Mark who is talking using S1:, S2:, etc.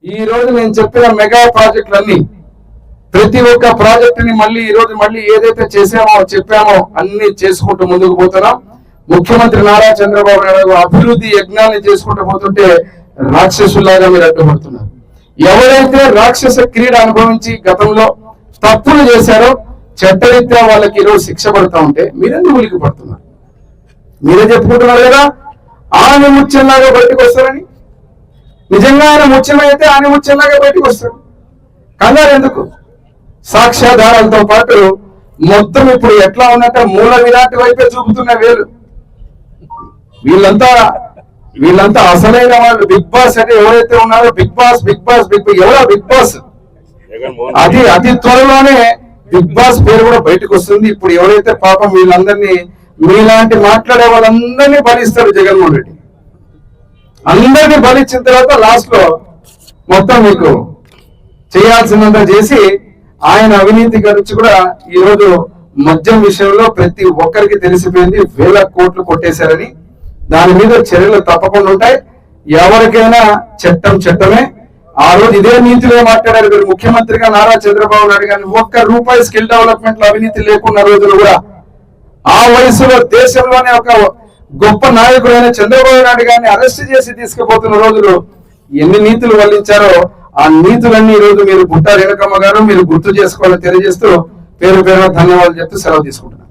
S1: ఈ రోజు నేను చెప్పిన మెగా ప్రాజెక్టులన్నీ ప్రతి ఒక్క ప్రాజెక్టుని ఈ రోజు ఏదైతే చేసామో చెప్పామో అన్ని చేసుకుంటూ ముందుకు పోతున్నాం. ముఖ్యమంత్రి నారా చంద్రబాబు నాయుడు అభివృద్ధి యజ్ఞాన్ని చేసుకుంటూ పోతుంటే రాక్షసులాగా మీరు అడ్డుపడుతున్నారు. ఎవరైతే రాక్షస క్రీడ అనుభవించి గతంలో తప్పులు చేశారో చట్టరీత్యా వాళ్ళకి ఈరోజు శిక్ష పడతా ఉంటే మీరెందుకు ఉలికి పడుతున్నారు? మీరే చెప్పుకుంటున్నారు కదా ఆయన ముత్యంలాగా బయటకు వస్తారని. నిజంగా ఆయన ముత్యమైతే ఆయన ముత్యంలాగా బయటకు వస్తాడు. కంగారు ఎందుకు? సాక్ష్యాధారాలతో పాటు మొత్తం ఇప్పుడు ఎట్లా ఉన్నట్టే మూల విరాట్ వైపే చూపుతున్న వేలు. వీళ్ళంతా అసలైన వాళ్ళు. బిగ్ బాస్ అంటే ఎవరైతే ఉన్నారో బిగ్ బాస్ ఎవరో బిగ్ బాస్ అతి త్వరలోనే బిగ్ బాస్ పేరు కూడా బయటకు వస్తుంది. ఇప్పుడు ఎవరైతే పాపం వీళ్ళందరినీ మీలాంటి మాట్లాడే వాళ్ళందరినీ భరిస్తాడు జగన్మోహన్ రెడ్డి. అందరినీ భరించిన తర్వాత లాస్ట్ లో మొత్తం మీకు చేయాల్సినంత చేసి ఆయన అవినీతి గురించి కూడా ఈ రోజు మద్యం విషయంలో ప్రతి ఒక్కరికి తెలిసిపోయింది. 1000 కోట్లు కొట్టేశారని. దాని మీద చర్యలు తప్పకుండా ఉంటాయి. ఎవరికైనా చట్టమే. ఆ రోజు ఇదే నీతిలో మాట్లాడారు మీరు ముఖ్యమంత్రిగా నారా చంద్రబాబు నాయుడు గారిని. ₹1 స్కిల్ డెవలప్మెంట్ లో అవినీతి లేకున్న రోజులు కూడా ఆ వయసులో దేశంలోనే ఒక గొప్ప నాయకుడైన చంద్రబాబు నాయుడు గారిని అరెస్ట్ చేసి తీసుకుపోతున్న రోజులు ఎన్ని నీతులు వల్లించారో ఆ నీతులన్నీ ఈ రోజు మీరు బుట్టా రేణుకమ్మ గారు మీరు గుర్తు చేసుకోవాలని తెలియజేస్తూ పేరు ధన్యవాదాలు చెప్తూ సెలవు తీసుకుంటున్నారు.